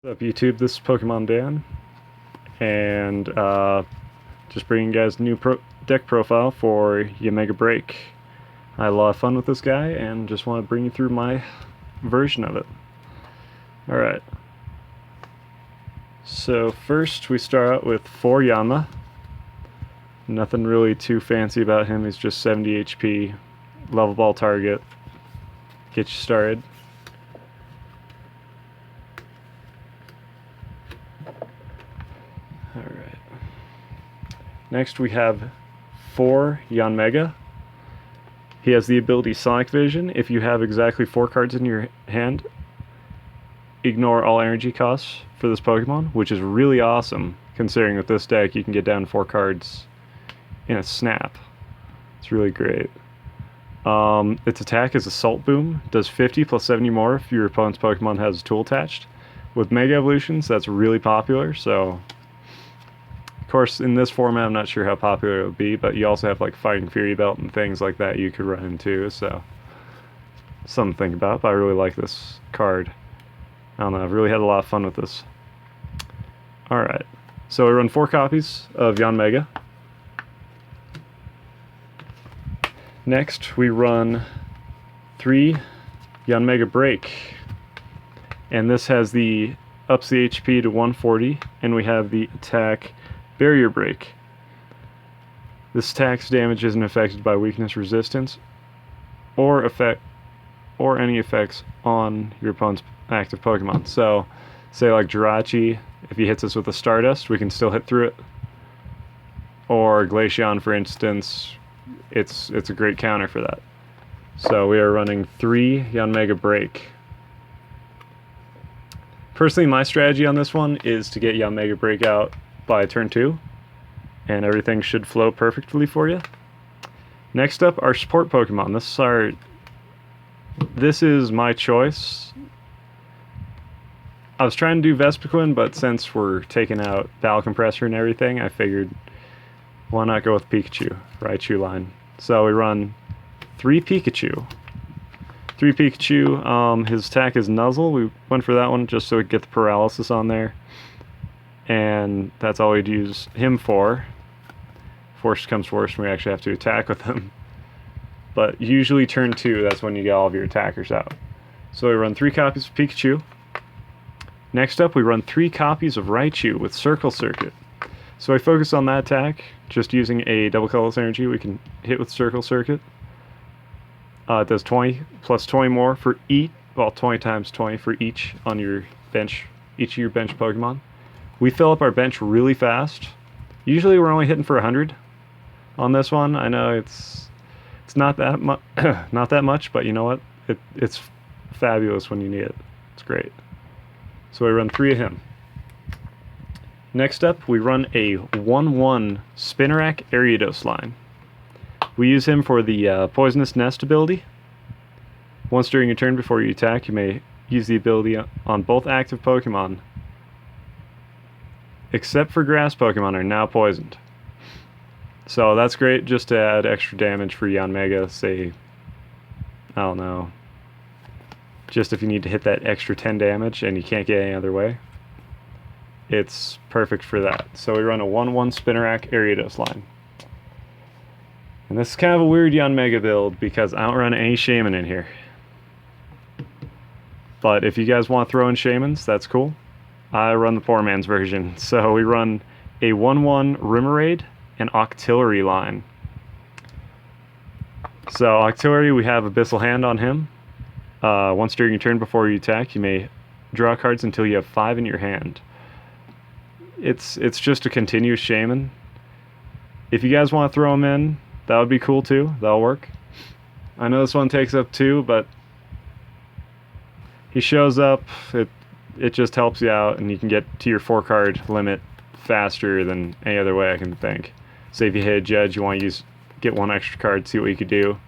What's up YouTube, this is Pokemon Dan, and just bringing you guys a new deck profile for Yanmega Break. I had a lot of fun with this guy and just want to bring you through my version of it. Alright, so first we start out with 4 Yanma. Nothing really too fancy about him, he's just 70 HP, level ball target, get you started. Alright. Next we have 4 Yanmega. He has the ability Sonic Vision. If you have exactly 4 cards in your hand, ignore all energy costs for this Pokemon, which is really awesome, considering with this deck you can get down 4 cards in a snap. It's really great. Its attack is Assault Boom, does 50 plus 70 more if your opponent's Pokemon has a tool attached. With Mega Evolutions, that's really popular, so of course, in this format, I'm not sure how popular it would be, but you also have like Fighting Fury Belt and things like that you could run into, so something to think about. But I really like this card. I don't know, I've really had a lot of fun with this. Alright, so we run 4 copies of Yanmega. Next, we run 3 Yanmega Break. And this has the ups the HP to 140, and we have the attack Barrier Break. This attack's damage isn't affected by weakness resistance or any effects on your opponent's active Pokemon. So, say like Jirachi, if he hits us with a Stardust, we can still hit through it. Or Glaceon, for instance, it's a great counter for that. So we are running 3 Yanmega Break. Personally, my strategy on this one is to get Yanmega Break out by turn 2, and everything should flow perfectly for you. Next up, our support Pokemon. This is my choice. I was trying to do Vespiquen, but since we're taking out Battle Compressor and everything, I figured why not go with Pikachu, Raichu line. So we run 3 Pikachu. 3 Pikachu, his attack is Nuzzle. We went for that one just so we could get the paralysis on there. And that's all we'd use him for. Worst comes worst, and we actually have to attack with him. But usually turn 2, that's when you get all of your attackers out. So we run 3 copies of Pikachu. Next up, we run 3 copies of Raichu with Circle Circuit. So I focus on that attack, just using a double colorless energy we can hit with Circle Circuit. It does 20 plus 20 more for each, well 20 times 20 for each on your bench, each of your bench Pokemon. We fill up our bench really fast. Usually we're only hitting for 100 on this one. I know it's not that not that much, but you know what? It's fabulous when you need it. It's great. So we run 3 of him. Next up, we run a 1/1 Spinarak Ariados line. We use him for the Poisonous Nest ability. Once during your turn before you attack, you may use the ability on both active Pokemon, except for grass Pokemon, are now poisoned. So that's great just to add extra damage for Yanmega, say, I don't know, just if you need to hit that extra 10 damage and you can't get any other way. It's perfect for that. So we run a 1/1 Spinarak Ariados line. And this is kind of a weird Yanmega build because I don't run any Shaman in here. But if you guys want to throw in Shamans, that's cool. I run the poor man's version. So we run a 1/1 Remoraid and Octillery line. So Octillery, we have Abyssal Hand on him. Once during your turn before you attack, you may draw cards until you have 5 in your hand. It's just a continuous Shaman. If you guys want to throw him in, that would be cool too. That'll work. I know this one takes up 2, but he shows up, it just helps you out, and you can get to your 4 card limit faster than any other way I can think. Say if you hit a Judge, you want to get 1 extra card, see what you could do.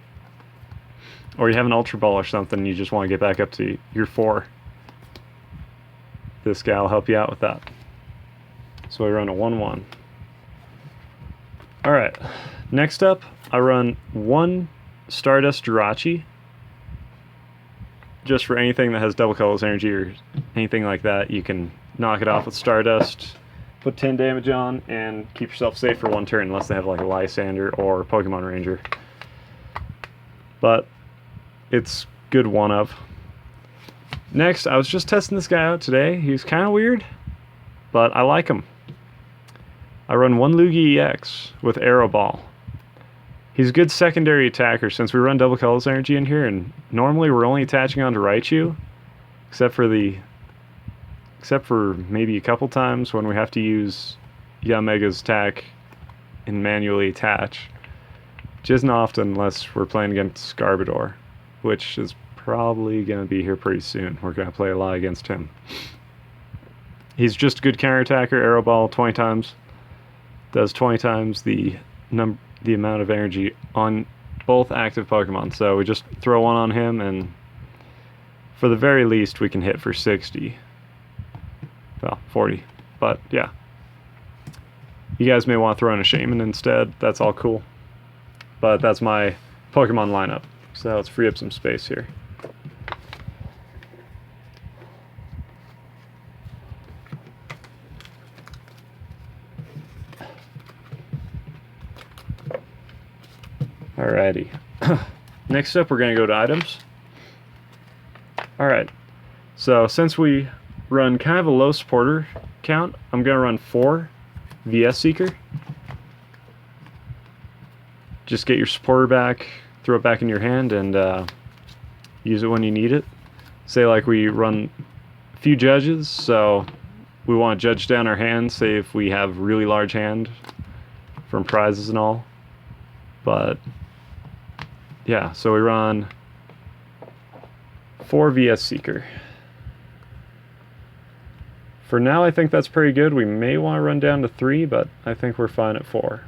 Or you have an Ultra Ball or something, and you just want to get back up to your 4. This guy will help you out with that. So we run a 1/1. Alright, next up, I run 1 Stardust Jirachi. Just for anything that has double colorless energy or anything like that, you can knock it off with Stardust, put 10 damage on, and keep yourself safe for one turn unless they have like a Lysander or Pokemon Ranger. But it's good one of. Next, I was just testing this guy out today. He's kind of weird, but I like him. I run one Lugia EX with Arrow Ball. He's a good secondary attacker since we run double Colorless Energy in here, and normally we're only attaching onto Raichu, except for maybe a couple times when we have to use Yanmega's attack and manually attach. Which isn't often unless we're playing against Scarbador, which is probably going to be here pretty soon. We're going to play a lot against him. He's just a good counter attacker. Arrow Ball 20 times. Does 20 times the amount of energy on both active Pokemon. So we just throw one on him, and for the very least we can hit for 60. Well, 40. But yeah. You guys may want to throw in a Shaman instead. That's all cool. But that's my Pokemon lineup. So let's free up some space here. Alrighty. Next up, we're going to go to items. Alright. So since we run kind of a low supporter count, I'm going to run 4 VS Seeker. Just get your supporter back, throw it back in your hand, and use it when you need it. Say like we run a few judges, so we want to judge down our hands, say if we have really large hand from prizes and all. But yeah, so we run 4 VS Seeker. For now, I think that's pretty good. We may want to run down to 3, but I think we're fine at 4.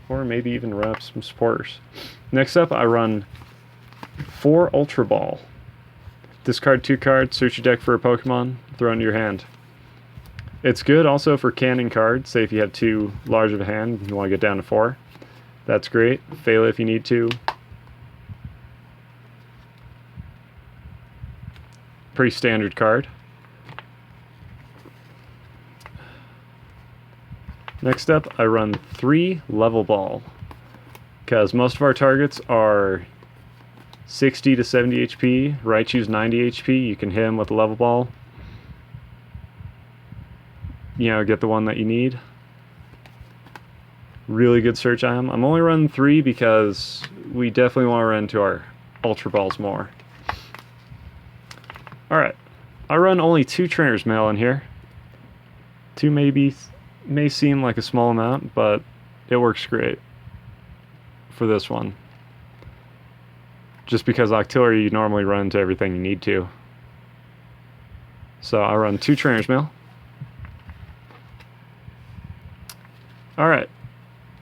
Or maybe even run up some supporters. Next up, I run 4 Ultra Ball. Discard 2 cards, search your deck for a Pokemon, throw into your hand. It's good also for canning cards. Say if you have too large of a hand, you want to get down to 4. That's great. Fail it if you need to. Pretty standard card. Next up, I run 3 Level Ball, because most of our targets are 60 to 70 HP. Raichu's 90 HP. You can hit him with a Level Ball. You know, get the one that you need. Really good search item. I'm only running 3 because we definitely want to run into our Ultra Balls more. Alright, I run only 2 Trainer's Mail in here. 2 may seem like a small amount, but it works great for this one. Just because Octillery, you normally run into everything you need to. So I run 2 Trainer's Mail. Alright,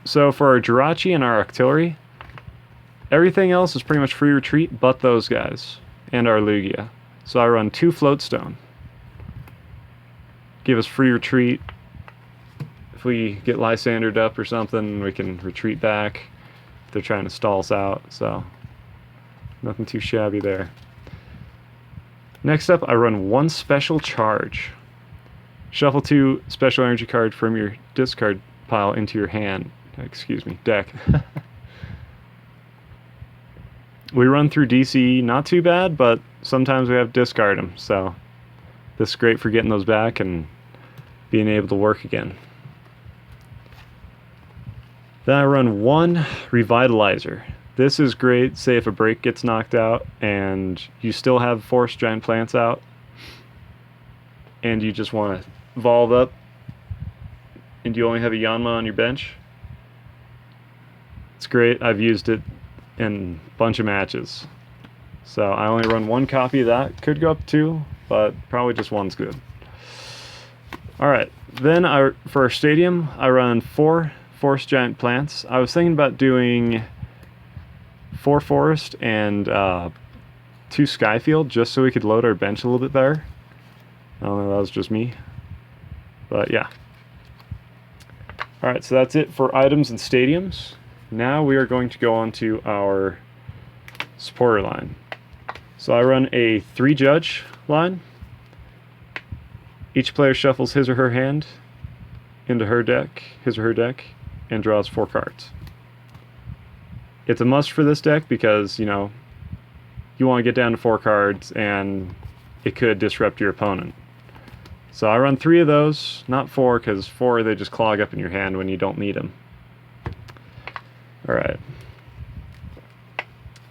so for our Jirachi and our Octillery, everything else is pretty much free retreat but those guys, and our Lugia. So I run 2 Floatstone. Give us free retreat. If we get Lysandered up or something, we can retreat back if they're trying to stall us out, so nothing too shabby there. Next up, I run 1 Special Charge. Shuffle 2 Special Energy card from your discard pile into your hand. Excuse me, deck. We run through DC, not too bad, but sometimes we have to discard them, so this is great for getting those back and being able to work again. Then I run 1 Revitalizer. This is great, say if a break gets knocked out and you still have Forest Giant Plants out and you just want to evolve up and you only have a Yanma on your bench. It's great. I've used it in a bunch of matches. So I only run 1 copy of that. Could go up to 2, but probably just 1's good. Alright, then for our stadium, I run 4 Forest Giant Plants. I was thinking about doing 4 Forest and 2 Skyfield just so we could load our bench a little bit better. I don't know, that was just me. But yeah. Alright, so that's it for items and stadiums. Now we are going to go on to our supporter line. So I run a 3 Judge line. Each player shuffles his or her hand into his or her deck, and draws 4 cards. It's a must for this deck because, you know, you want to get down to 4 cards and it could disrupt your opponent. So I run 3 of those, not 4, because 4 they just clog up in your hand when you don't need them. Alright.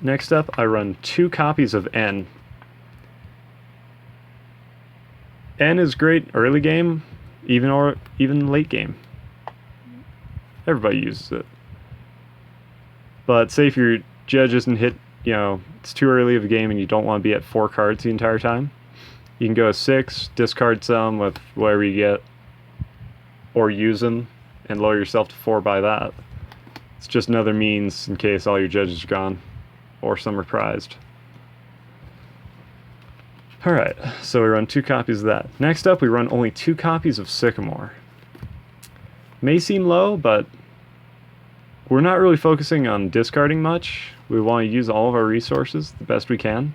Next up, I run 2 copies of N. N is great early game, even late game. Everybody uses it. But say if your judge isn't hit, you know, it's too early of a game and you don't want to be at 4 cards the entire time, you can go 6, discard some with whatever you get, or use them and lower yourself to 4 by that. It's just another means in case all your judges are gone, or some are prized. Alright, so we run 2 copies of that. Next up, we run only 2 copies of Sycamore. May seem low, but we're not really focusing on discarding much. We want to use all of our resources the best we can.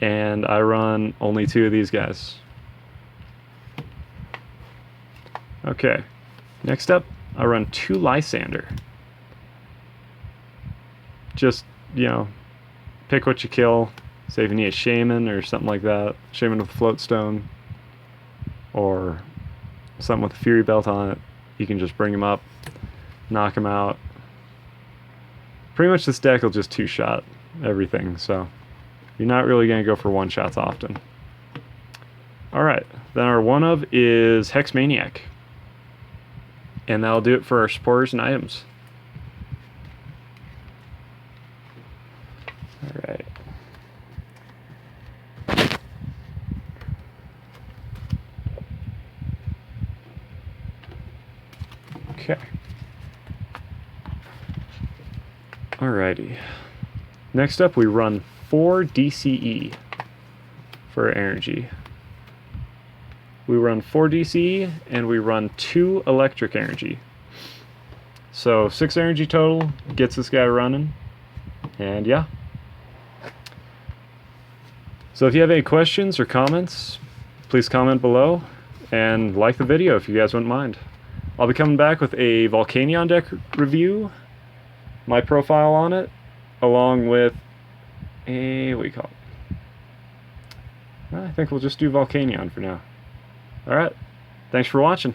And I run only 2 of these guys. Okay, next up, I run 2 Lysander. Just, you know, pick what you kill. Say if you need a shaman or something like that. Shaman with a float stone. Or something with a fury belt on it. You can just bring him up, knock him out. Pretty much this deck will just 2-shot everything, so you're not really going to go for 1-shots often. Alright, then our 1-of is Hex Maniac. And that'll do it for our supporters and items. Alright. Okay. Alrighty. Next up, we run 4 DCE for our energy. We run 4 DCE and we run 2 electric energy. So 6 energy total gets this guy running. And yeah. So if you have any questions or comments, please comment below and like the video if you guys wouldn't mind. I'll be coming back with a Volcanion deck review, my profile on it, along with a, what do you call it? I think we'll just do Volcanion for now. Alright, thanks for watching.